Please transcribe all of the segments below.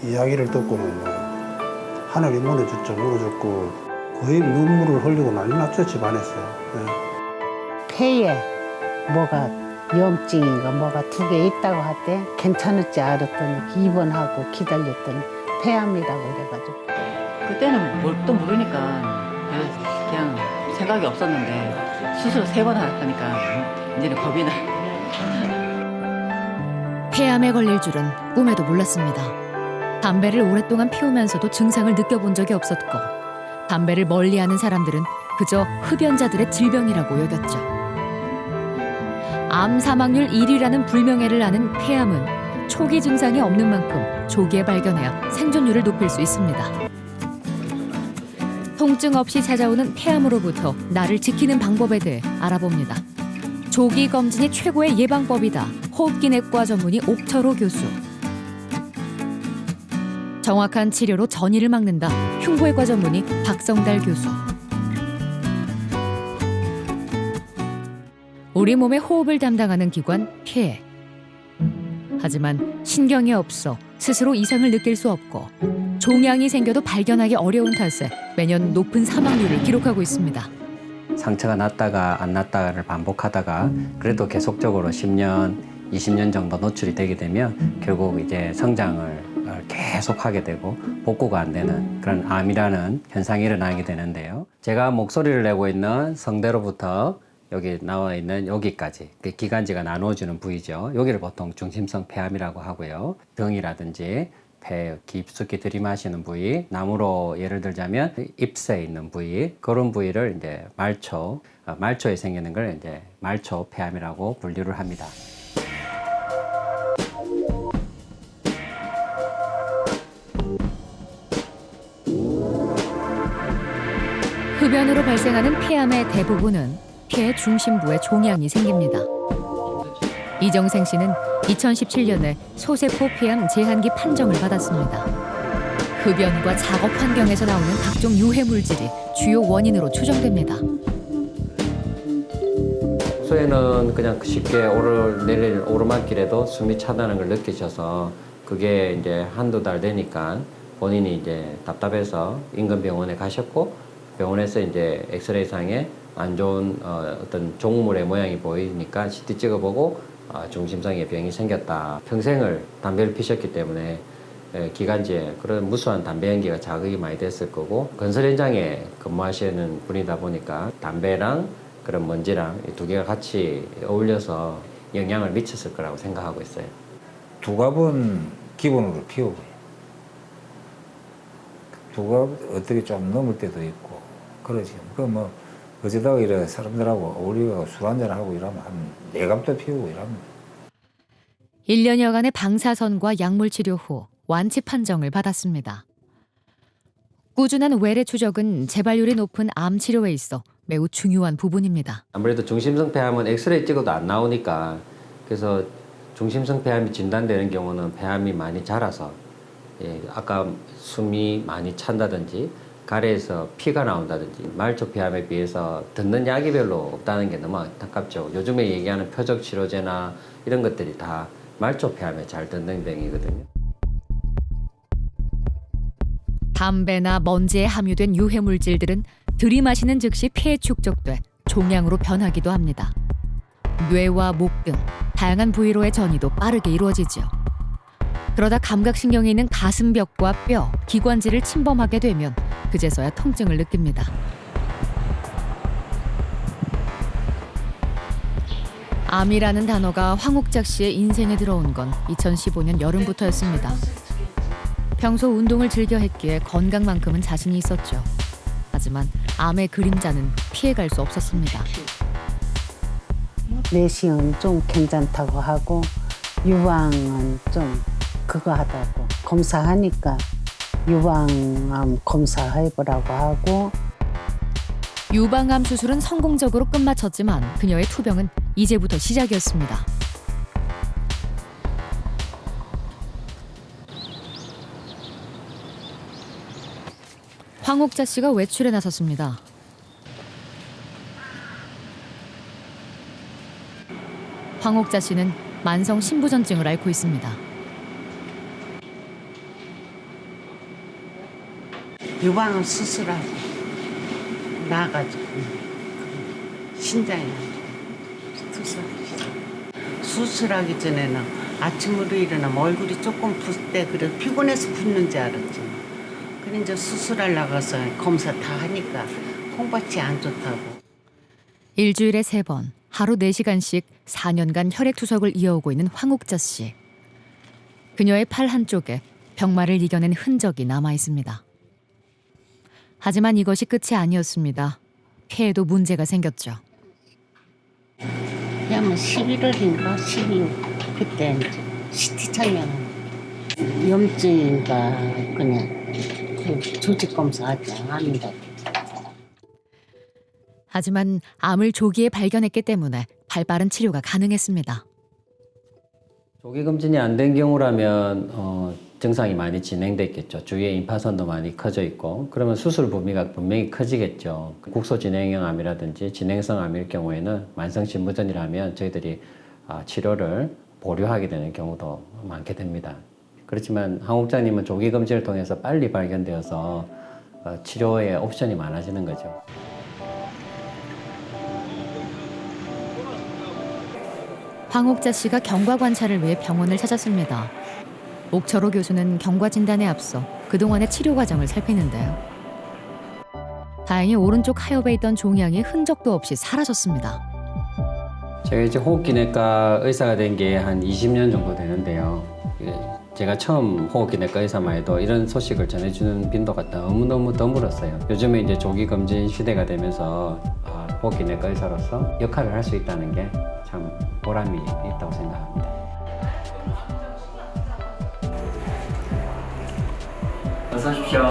이야기를 듣고는 뭐 하늘이 무너졌고 거의 눈물을 흘리고 난리 났죠, 집안에서. 폐에 뭐가 염증인가 뭐가 2개 있다고 하대. 괜찮을지 알았더니 입원하고 기다렸더니 폐암이라고 그래가지고. 그때는 뭘 또 모르니까 그냥 생각이 없었는데 수술 3번 하니까 이제는 겁이 나. 폐암에 걸릴 줄은 꿈에도 몰랐습니다. 담배를 오랫동안 피우면서도 증상을 느껴본 적이 없었고 담배를 멀리하는 사람들은 그저 흡연자들의 질병이라고 여겼죠. 암 사망률 1위라는 불명예를 아는 폐암은 초기 증상이 없는 만큼 조기에 발견해야 생존율을 높일 수 있습니다. 통증 없이 찾아오는 폐암으로부터 나를 지키는 방법에 대해 알아봅니다. 조기 검진이 최고의 예방법이다. 호흡기내과 전문의 옥철호 교수. 정확한 치료로 전이를 막는다. 흉부외과 전문의 박성달 교수. 우리 몸의 호흡을 담당하는 기관 폐. 하지만 신경이 없어 스스로 이상을 느낄 수 없고 종양이 생겨도 발견하기 어려운 탓에 매년 높은 사망률을 기록하고 있습니다. 상처가 났다가 안 났다를 반복하다가 그래도 계속적으로 10년, 20년 정도 노출이 되게 되면 결국 이제 성장을 계속하게 되고 복구가 안 되는 그런 암이라는 현상이 일어나게 되는데요. 제가 목소리를 내고 있는 성대로부터 여기 나와 있는 여기까지 기관지가 나누어지는 부위죠. 여기를 보통 중심성 폐암이라고 하고요. 등이라든지 폐 깊숙이 들이마시는 부위, 나무로 예를 들자면 ips에 있는 부위, 그런 부위를 이제 말초에 생기는 걸 이제 말초 폐암이라고 분류를 합니다. 흡연으로 발생하는 폐암의 대부분은 폐 중심부에 종양이 생깁니다. 이정생 씨는 2017년에 소세포 폐암 제한기 판정을 받았습니다. 흡연과 작업 환경에서 나오는 각종 유해 물질이 주요 원인으로 추정됩니다. 평소에는 그냥 쉽게 내릴 오르막길에도 숨이 차다는 걸 느끼셔서 그게 이제 한두 달 되니까 본인이 이제 답답해서 인근 병원에 가셨고 병원에서 이제 엑스레이상에 안 좋은 어떤 종물의 모양이 보이니까 CT 찍어보고 중심성의 병이 생겼다. 평생을 담배를 피셨기 때문에 기관지에 그런 무수한 담배 연기가 자극이 많이 됐을 거고 건설 현장에 근무하시는 분이다 보니까 담배랑 그런 먼지랑 이 2개가 같이 어울려서 영향을 미쳤을 거라고 생각하고 있어요. 2갑은 기본으로 피우고 2갑 어떻게 좀 넘을 때도 있고 그러지. 어쩌다가 이래 사람들하고 어울리고 술 한잔하고 이러면 한 4갑도 피우고 이러면. 1년여간의 방사선과 약물 치료 후 완치 판정을 받았습니다. 꾸준한 외래 추적은 재발률이 높은 암 치료에 있어 매우 중요한 부분입니다. 아무래도 중심성 폐암은 엑스레이 찍어도 안 나오니까 그래서 중심성 폐암이 진단되는 경우는 폐암이 많이 자라서 아까 숨이 많이 찬다든지 가래에서 피가 나온다든지 말초 폐암에 비해서 듣는 약이 별로 없다는 게 너무 안타깝죠. 요즘에 얘기하는 표적 치료제나 이런 것들이 다 말초 폐암에 잘 듣는 병이거든요. 담배나 먼지에 함유된 유해 물질들은 들이마시는 즉시 폐에 축적돼 종양으로 변하기도 합니다. 뇌와 목 등 다양한 부위로의 전이도 빠르게 이루어지죠. 그러다 감각신경이 있는 가슴벽과 뼈, 기관지를 침범하게 되면 그제서야 통증을 느낍니다. 암이라는 단어가 황옥작 씨의 인생에 들어온 건 2015년 여름부터였습니다. 평소 운동을 즐겨 했기에 건강만큼은 자신이 있었죠. 하지만 암의 그림자는 피해갈 수 없었습니다. 내시경은 좀 괜찮다고 하고 유방은 좀 그거 하다고 검사하니까 유방암 검사해보라고 하고. 유방암 수술은 성공적으로 끝마쳤지만 그녀의 투병은 이제부터 시작이었습니다. 황옥자 씨가 외출에 나섰습니다. 황옥자 씨는 만성 신부전증을 앓고 있습니다. 유방암 수술하고 나가지고 신장에 수술하기 전에는 아침으로 일어나면 얼굴이 조금 붓을 때 그래 피곤해서 붓는 줄 알았지. 그래 이제 수술하러 나가서 검사 다 하니까 콩밭이 안 좋다고. 일주일에 3번, 하루 4시간씩 4년간 혈액투석을 이어오고 있는 황옥자 씨. 그녀의 팔 한쪽에 병마를 이겨낸 흔적이 남아 있습니다. 하지만 이것이 끝이 아니었습니다. 폐에도 문제가 생겼죠. 그냥 11월인가 12월 그때 이제 CT 촬영 염증인가 그냥 그 조직 검사하자 합니다. 하지만 암을 조기에 발견했기 때문에 발빠른 치료가 가능했습니다. 조기 검진이 안 된 경우라면 증상이 많이 진행됐겠죠. 주위에 임파선도 많이 커져 있고 그러면 수술 범위가 분명히 커지겠죠. 국소 진행형 암이라든지 진행성 암일 경우에는 만성 신부전이라면 저희들이 치료를 보류하게 되는 경우도 많게 됩니다. 그렇지만 황옥자님은 조기 검진을 통해서 빨리 발견되어서 치료의 옵션이 많아지는 거죠. 황옥자 씨가 경과 관찰을 위해 병원을 찾았습니다. 옥철호 교수는 경과 진단에 앞서 그동안의 치료 과정을 살피는데요. 다행히 오른쪽 하엽에 있던 종양이 흔적도 없이 사라졌습니다. 제가 이제 호흡기내과 의사가 된 게 한 20년 정도 되는데요. 제가 처음 호흡기내과 의사만 해도 이런 소식을 전해주는 빈도가 너무너무 드물었어요. 요즘에 이제 조기 검진 시대가 되면서 호흡기내과 의사로서 역할을 할 수 있다는 게 참 보람이 있다고 생각합니다. 어서 오십시오.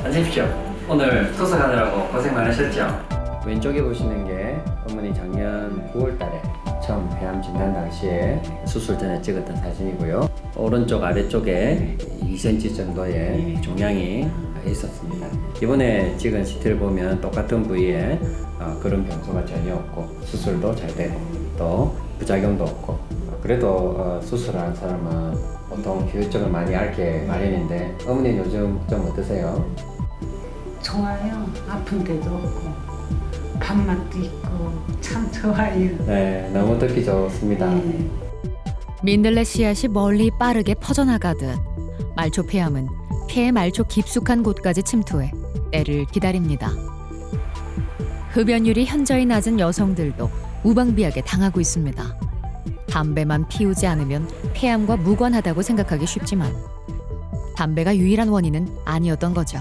앉으십시오. 오늘 투석하느라고 고생 많으셨죠? 왼쪽에 보시는 게 어머니 작년 9월 달에 처음 폐암 진단 당시에 수술 전에 찍었던 사진이고요. 오른쪽 아래쪽에 2cm 정도의 종양이 있었습니다. 이번에 찍은 CT를 보면 똑같은 부위에 그런 변소가 전혀 없고 수술도 잘 되고 또 부작용도 없고 그래도 수술한 사람은 보통 후유증을 많이 앓게 마련인데 어머니 요즘 좀 어떠세요? 좋아요. 아픈 데도 없고 밥맛도 있고 참 좋아요. 네, 너무 듣기 좋습니다. 민들레 씨앗이 멀리 빠르게 퍼져나가듯 말초 폐암은 폐의 말초 깊숙한 곳까지 침투해 때를 기다립니다. 흡연율이 현저히 낮은 여성들도 무방비하게 당하고 있습니다. 담배만 피우지 않으면 폐암과 무관하다고 생각하기 쉽지만 담배가 유일한 원인은 아니었던 거죠.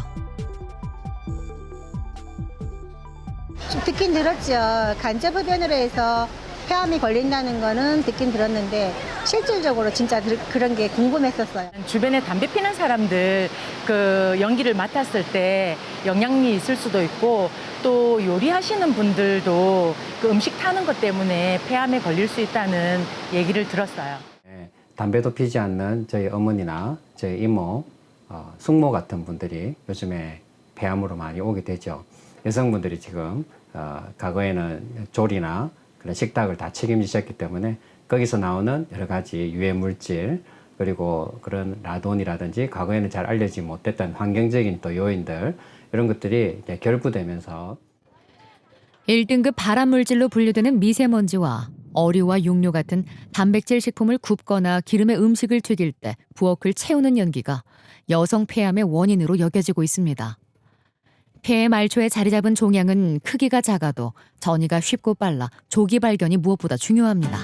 좀 듣긴 들었죠. 간접 흡연으로 해서 폐암이 걸린다는 거는 듣긴 들었는데 실질적으로 진짜 그런 게 궁금했었어요. 주변에 담배 피는 사람들 그 연기를 맡았을 때 영향이 있을 수도 있고 또 요리하시는 분들도 그 음식 타는 것 때문에 폐암에 걸릴 수 있다는 얘기를 들었어요. 네, 담배도 피지 않는 저희 어머니나 저희 이모, 숙모 같은 분들이 요즘에 폐암으로 많이 오게 되죠. 여성분들이 지금 과거에는 조리나 그런 식탁을 다 책임지셨기 때문에 거기서 나오는 여러 가지 유해 물질 그리고 그런 라돈이라든지 과거에는 잘 알려지지 못했던 환경적인 또 요인들 이런 것들이 이제 결부되면서 1등급 발암물질로 분류되는 미세먼지와 어류와 육류 같은 단백질 식품을 굽거나 기름에 음식을 튀길 때 부엌을 채우는 연기가 여성 폐암의 원인으로 여겨지고 있습니다. 폐의 말초에 자리 잡은 종양은 크기가 작아도 전이가 쉽고 빨라 조기 발견이 무엇보다 중요합니다.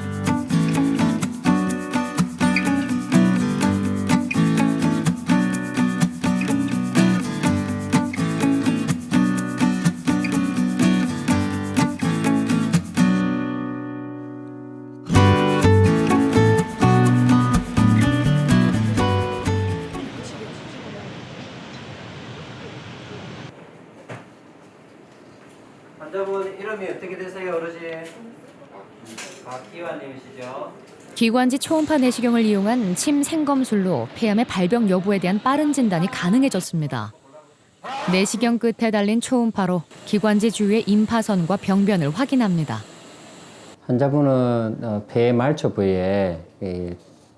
환자분 이름이 어떻게 되세요, 어르신? 박기환님이시죠? 기관지 초음파 내시경을 이용한 침 생검술로 폐암의 발병 여부에 대한 빠른 진단이 가능해졌습니다. 내시경 끝에 달린 초음파로 기관지 주위의 임파선과 병변을 확인합니다. 환자분은 폐의 말초 부위에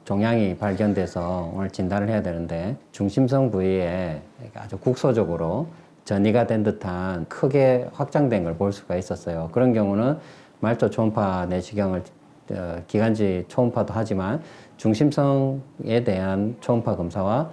종양이 발견돼서 오늘 진단을 해야 되는데 중심성 부위에 아주 국소적으로 전이가 된 듯한 크게 확장된 걸 볼 수가 있었어요. 그런 경우는 말초 초음파 내시경을 기관지 초음파도 하지만 중심성에 대한 초음파 검사와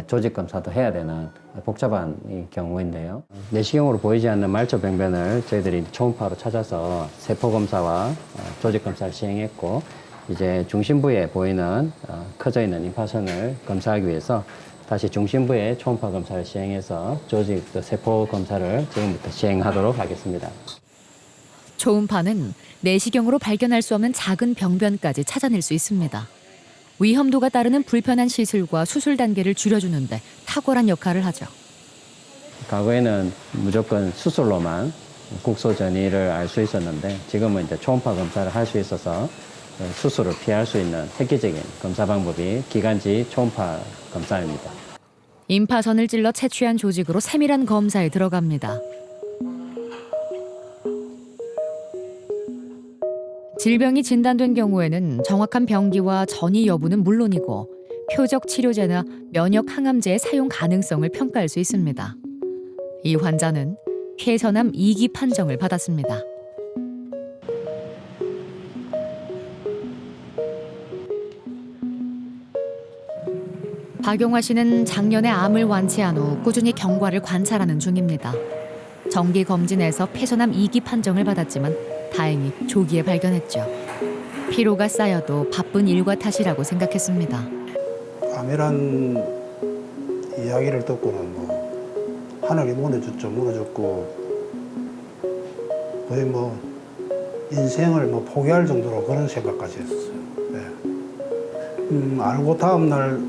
조직 검사도 해야 되는 복잡한 이 경우인데요. 내시경으로 보이지 않는 말초 병변을 저희들이 초음파로 찾아서 세포 검사와 조직 검사를 시행했고, 이제 중심부에 보이는 커져 있는 임파선을 검사하기 위해서 다시 중심부에 초음파 검사를 시행해서 조직 세포 검사를 지금부터 시행하도록 하겠습니다. 초음파는 내시경으로 발견할 수 없는 작은 병변까지 찾아낼 수 있습니다. 위험도가 따르는 불편한 시술과 수술 단계를 줄여주는데 탁월한 역할을 하죠. 과거에는 무조건 수술로만 국소 전이를 알 수 있었는데 지금은 이제 초음파 검사를 할 수 있어서 수술을 피할 수 있는 획기적인 검사 방법이 기관지 초음파 검사입니다. 임파선을 찔러 채취한 조직으로 세밀한 검사에 들어갑니다. 질병이 진단된 경우에는 정확한 병기와 전이 여부는 물론이고 표적 치료제나 면역 항암제의 사용 가능성을 평가할 수 있습니다. 이 환자는 폐선암 2기 판정을 받았습니다. 박용화 씨는 작년에 암을 완치한 후 꾸준히 경과를 관찰하는 중입니다. 정기 검진에서 폐선암 2기 판정을 받았지만 다행히 조기에 발견했죠. 피로가 쌓여도 바쁜 일과 탓이라고 생각했습니다. 암이란 이야기를 듣고는 뭐 하늘이 무너졌죠. 무너졌고 거의 뭐 인생을 뭐 포기할 정도로 그런 생각까지 했었어요. 네. 알고 다음 날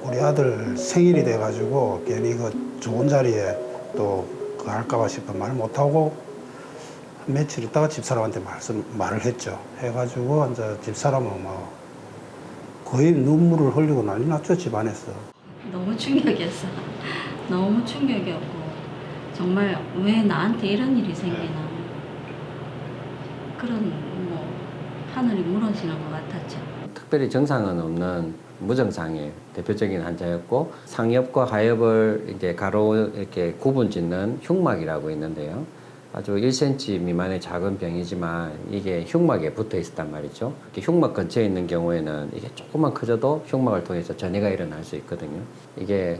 우리 아들 생일이 돼가지고 괜히 그 좋은 자리에 또 그거 할까봐 싶어 말 못하고 며칠 있다가 집사람한테 말을 했죠. 해가지고 이제 집사람은 뭐 거의 눈물을 흘리고 난리 났죠, 집안에서. 너무 충격이었어. 너무 충격이었고 정말 왜 나한테 이런 일이 생기나 그런 뭐 하늘이 무너지는 것 같았죠. 특별히 증상은 없는 무증상의 대표적인 환자였고, 상엽과 하엽을 이제 가로 이렇게 구분 짓는 흉막이라고 있는데요. 아주 1cm 미만의 작은 병이지만 이게 흉막에 붙어 있었단 말이죠. 이렇게 흉막 근처에 있는 경우에는 이게 조금만 커져도 흉막을 통해서 전이가 일어날 수 있거든요. 이게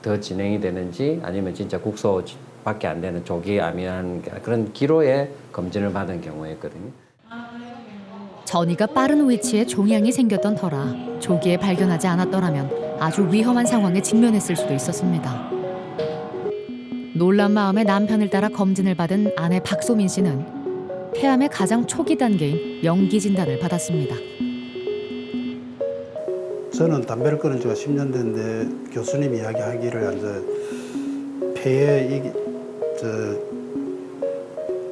더 진행이 되는지 아니면 진짜 국소밖에 안 되는 조기 암이라는 그런 기로에 검진을 받은 경우였거든요. 전이가 빠른 위치에 종양이 생겼던 터라 조기에 발견하지 않았더라면 아주 위험한 상황에 직면했을 수도 있었습니다. 놀란 마음에 남편을 따라 검진을 받은 아내 박소민 씨는 폐암의 가장 초기 단계인 영기 진단을 받았습니다. 저는 담배를 끊은 지가 10년 됐는데 교수님 이야기하기를 이제 폐에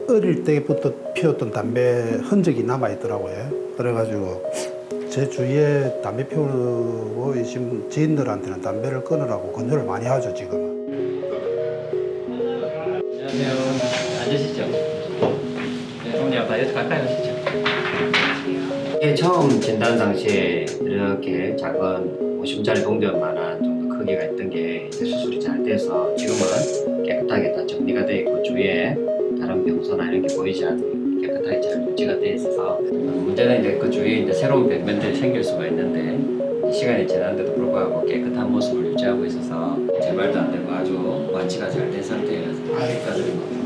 어릴 때부터 피웠던 담배 흔적이 남아 있더라고요. 그래가지고 제 주위에 담배 피우고 계신 지인들한테는 담배를 끊으라고 권유를 많이 하죠, 지금. 안녕하세요. 앉으시죠. 네, 어머니 아빠 여기 가까이 오시죠. 이게 처음 진단 당시에 이렇게 작은 오줌자리 동전만한 정도 크기가 있던 게 이제 수술이 잘 돼서 지금은 깨끗하게 다 정리가 되어 있고 주위에 다른 병소나 이런 게 보이지 않고 깨끗하게 잘 유지가 되어 있어서 문제는 이제 그 주위에 이제 새로운 병변들이 생길 수가 있는데 시간이 지났는데도 불구하고 깨끗한 모습을 유지하고 있어서 재발도 안 되고 아주 완치가 잘 된 상태여서 아직까지는 겁니다.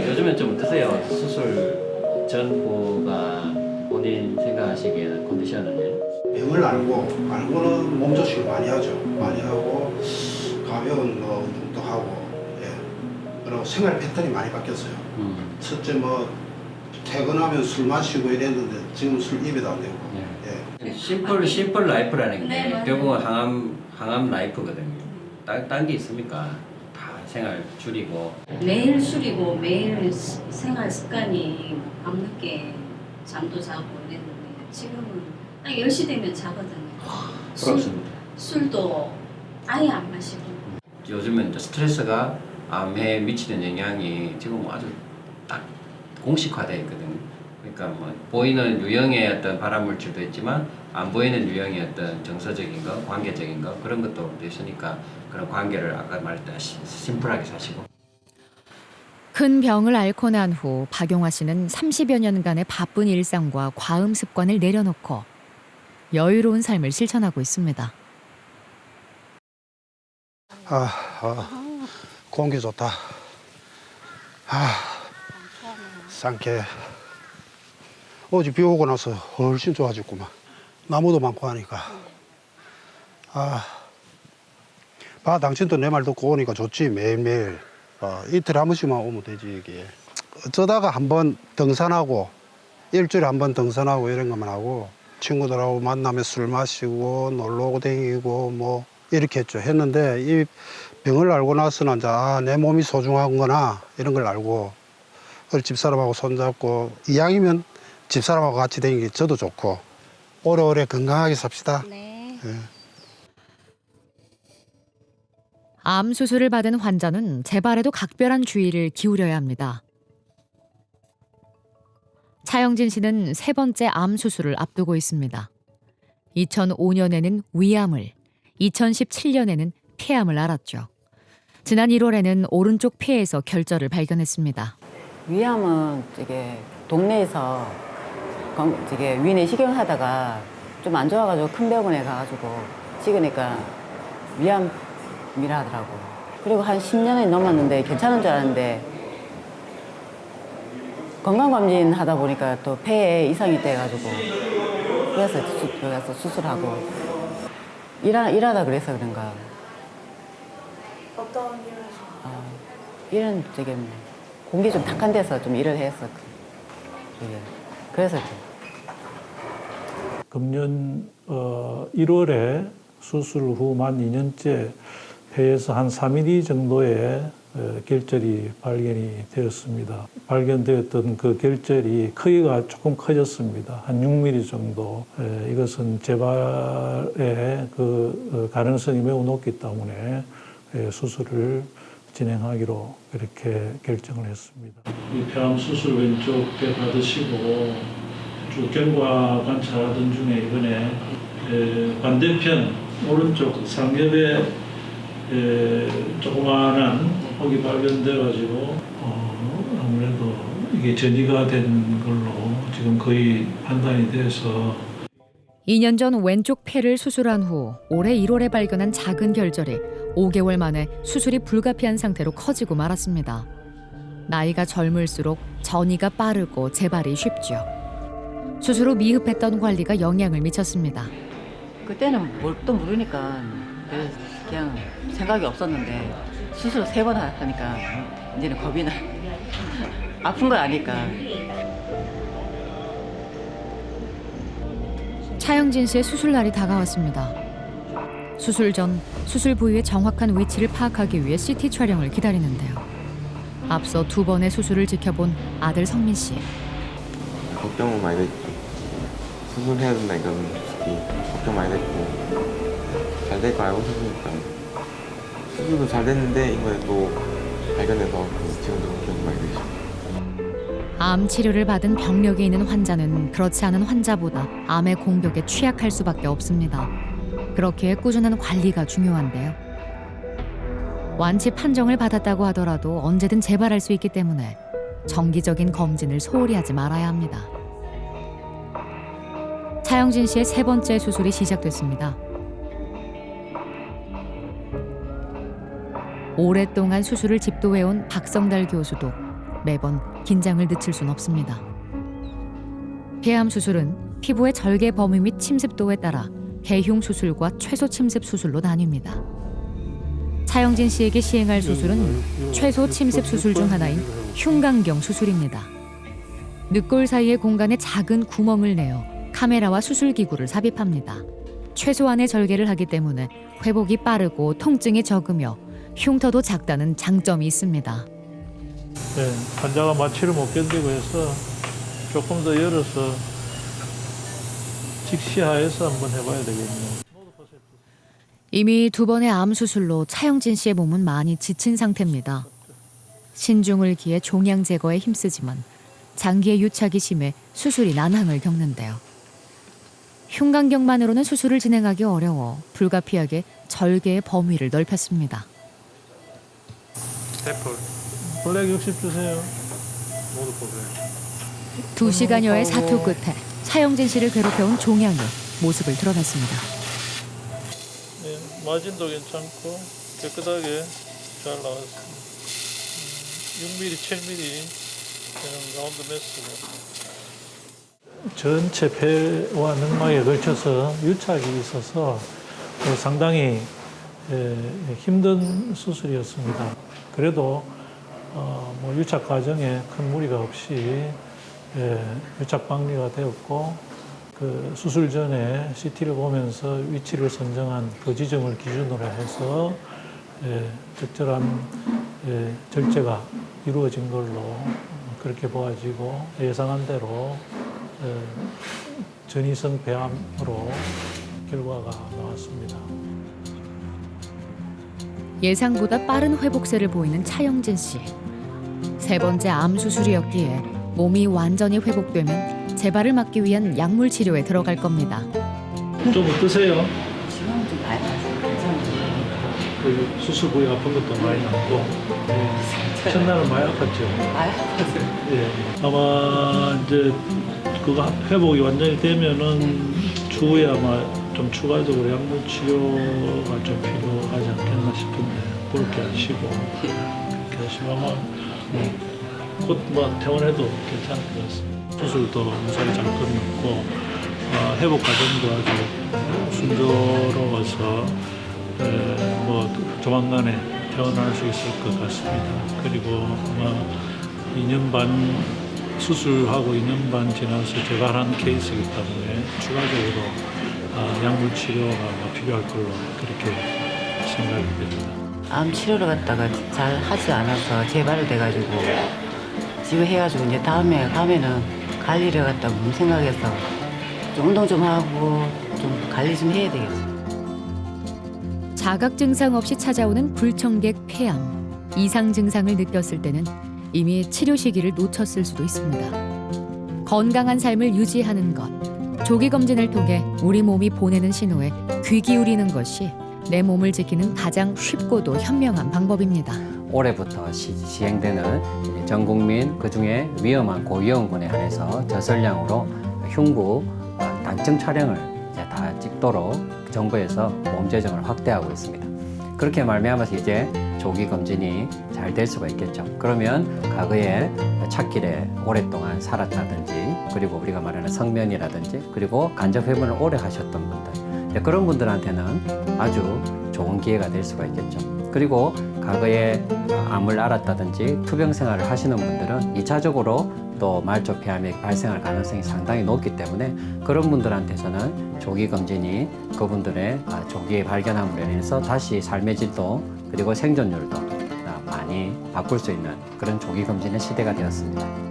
요즘엔 좀 어떠세요? 수술 전후가 본인 생각하시기에는 컨디션은요? 병을 알고는 몸조치를 많이 하죠. 많이 하고 가벼운 뭐 운동도 하고, 예. 그리고 생활 패턴이 많이 바뀌었어요. 첫째 뭐 퇴근하면 술 마시고 이랬는데 지금 술 입에도 안 대고. 예. 심플 라이프라는 게 네, 결국은 항암 라이프거든요. 딴 게 있습니까? 다 생활 줄이고. 매일 술이고 매일 생활 습관이 밤늦게 잠도 자고 이랬는데 지금은 딱 10시 되면 자거든요. 그렇습니다. 술도 아예 안 마시고. 요즘은 이제 스트레스가 암에 미치는 영향이 지금 아주 딱 공식화되어 있거든요. 그러니까 뭐 보이는 유형의 어떤 발암 물질도 있지만 안 보이는 유형의 어떤 정서적인 거, 관계적인 거 그런 것도 있으니까 그런 관계를 아까 말했듯이 심플하게 사시고. 큰 병을 앓고 난 후 박용화 씨는 30여 년간의 바쁜 일상과 과음 습관을 내려놓고 여유로운 삶을 실천하고 있습니다. 공기 좋다. 상쾌해. 어제 비 오고 나서 훨씬 좋아졌구만. 나무도 많고 하니까. 당신도 내 말 듣고 오니까 좋지, 매일매일. 이틀에 한 번씩만 오면 되지, 이게. 어쩌다가 한번 등산하고, 일주일에 한 번 등산하고 이런 것만 하고, 친구들하고 만나면 술 마시고, 놀러 오고 다니고, 뭐, 이렇게 했는데, 이 병을 알고 나서는 이제, 내 몸이 소중한 거나, 이런 걸 알고, 집사람하고 손잡고, 이왕이면 집사람하고 같이 다니는 게 저도 좋고, 오래오래 건강하게 삽시다. 네. 예. 암 수술을 받은 환자는 재발에도 각별한 주의를 기울여야 합니다. 차영진 씨는 세 번째 암 수술을 앞두고 있습니다. 2005년에는 위암을, 2017년에는 폐암을 앓았죠. 지난 1월에는 오른쪽 폐에서 결절을 발견했습니다. 위암은 이게 동네에서 이게 위내 식용하다가 좀 안 좋아가지고 큰 병원에 가가지고 찍으니까 위암이라 하더라고. 그리고 한 10년이 넘었는데 괜찮은 줄 알았는데 건강검진 하다 보니까 또 폐에 이상이 돼가지고 그래서 여기 가서 수술하고 일하다 그래서 그런가. 어떤 일을 일은 되게 공기 좀 탁한 데서 좀 일을 했어. 그래서 금년 1월에 수술 후 만 2년째 폐에서 한 3mm 정도의 결절이 발견이 되었습니다. 발견되었던 그 결절이 크기가 조금 커졌습니다. 한 6mm 정도. 이것은 재발의 그 가능성이 매우 높기 때문에 수술을 진행하기로 그렇게 결정을 했습니다. 이 폐암 수술 왼쪽 폐 받으시고 쭉 경과 관찰하던 중에 이번에 반대편 오른쪽 상엽에 조그마한 혹이 발견돼가지고 아무래도 이게 전이가 된 걸로 지금 거의 판단이 돼서 2년 전 왼쪽 폐를 수술한 후 올해 1월에 발견한 작은 결절이 5개월 만에 수술이 불가피한 상태로 커지고 말았습니다. 나이가 젊을수록 전이가 빠르고 재발이 쉽죠. 수술 후 미흡했던 관리가 영향을 미쳤습니다. 그때는 뭘 또 모르니까 그냥 생각이 없었는데 수술 3번 하니까 이제는 겁이 나. 아픈 걸 아니까. 차영진 씨의 수술 날이 다가왔습니다. 수술 전 수술 부위의 정확한 위치를 파악하기 위해 CT 촬영을 기다리는데요. 앞서 2번의 수술을 지켜본 아들 성민 씨. 걱정은 많이 됐죠. 수술해야 된다 이거는 솔직히 걱정 많이 됐고 잘 될 거 알고 있었으니까 수술도 잘 됐는데 이번에 또 발견해서 지금도 걱정이 많이 되죠. 암 치료를 받은 병력이 있는 환자는 그렇지 않은 환자보다 암의 공격에 취약할 수밖에 없습니다. 그렇기에 꾸준한 관리가 중요한데요. 완치 판정을 받았다고 하더라도 언제든 재발할 수 있기 때문에 정기적인 검진을 소홀히 하지 말아야 합니다. 차영진 씨의 3번째 수술이 시작됐습니다. 오랫동안 수술을 집도해온 박성달 교수도 매번 긴장을 늦출 순 없습니다. 폐암 수술은 피부의 절개 범위 및 침습도에 따라 개흉 수술과 최소 침습 수술로 나뉩니다. 차영진 씨에게 시행할 수술은 최소 침습 수술 중 하나인 흉곽경 수술입니다. 늑골 사이의 공간에 작은 구멍을 내어 카메라와 수술기구를 삽입합니다. 최소한의 절개를 하기 때문에 회복이 빠르고 통증이 적으며 흉터도 작다는 장점이 있습니다. 네, 환자가 마취를 못 견디고 해서 조금 더 열어서 직시하에서 한번 해봐야 되겠네요. 이미 2번의 암 수술로 차영진 씨의 몸은 많이 지친 상태입니다. 신중을 기해 종양 제거에 힘쓰지만 장기의 유착이 심해 수술이 난항을 겪는데요. 흉곽경만으로는 수술을 진행하기 어려워 불가피하게 절개의 범위를 넓혔습니다. 대풀. 블랙 60 주세요. 모두 블랙. 2시간여의 사투 끝에 차영진 씨를 괴롭혀온 종양이 모습을 드러냈습니다. 네, 마진도 괜찮고 깨끗하게 잘 나왔습니다. 6mm, 7mm 라운드 매스고. 전체 폐와 늑막에 걸쳐서 유착이 있어서 상당히 힘든 수술이었습니다. 그래도 뭐 유착 과정에 큰 무리가 없이 유착 방리가 되었고 그 수술 전에 CT를 보면서 위치를 선정한 그 지점을 기준으로 해서 적절한 절제가 이루어진 걸로 그렇게 보아지고 예상한 대로 전이성 폐암으로 결과가 나왔습니다. 예상보다 빠른 회복세를 보이는 차영진 씨. 3번째 암 수술이었기에 몸이 완전히 회복되면 재발을 막기 위한 약물 치료에 들어갈 겁니다. 좀 어떠세요? 지금은 좀 많이 나서 괜찮은데. 그 수술 부위 아픈 것도 많이 났고 첫날은 많이 아팠죠. 많이 아팠어요. 예. 아마 이제 그거 회복이 완전히 되면은 추후에 아마 좀 추가적으로 약물 치료가 좀 필요하지 않겠나 싶은데 그렇게 하시고 그렇게 하시고 아마 곧 뭐 퇴원해도 괜찮을 것 같습니다. 수술도 무사히 잘 끝났고 회복 과정도 아주 순조로워서 뭐 조만간에 퇴원할 수 있을 것 같습니다. 그리고 아마 2년 반 수술하고 2년 반 지나서 재발한 케이스이기 때문에 추가적으로 약물 치료가 필요할 걸로 그렇게 생각이 됩니다. 암 치료를 갖다가 잘 하지 않아서 재발을 돼가지고 지금 해가지고 이제 다음에 가면은 관리를 갖다 몸 생각해서 좀 운동 좀 하고 좀 관리 좀 해야 되겠어요. 자각 증상 없이 찾아오는 불청객 폐암. 이상 증상을 느꼈을 때는 이미 치료 시기를 놓쳤을 수도 있습니다. 건강한 삶을 유지하는 것. 조기 검진을 통해 우리 몸이 보내는 신호에 귀 기울이는 것이 내 몸을 지키는 가장 쉽고도 현명한 방법입니다. 올해부터 시행되는 전 국민 그중에 위험한 고위험군에 한해서 저설량으로 흉부 단층 촬영을 이제 다 찍도록 정부에서 보험 재정을 확대하고 있습니다. 그렇게 말미암아서 이제 조기 검진이 잘 될 수가 있겠죠. 그러면 과거에 찾길에 오랫동안 살았다든지 그리고 우리가 말하는 성면이라든지 그리고 간접 회문을 오래 하셨던 분들 그런 분들한테는 아주 좋은 기회가 될 수가 있겠죠. 그리고 과거에 암을 앓았다든지 투병 생활을 하시는 분들은 2차적으로 또 말초 폐암이 발생할 가능성이 상당히 높기 때문에 그런 분들한테서는 조기 검진이 그분들의 조기에 발견함으로 인해서 다시 삶의 질도 그리고 생존율도 많이 바꿀 수 있는 그런 조기 검진의 시대가 되었습니다.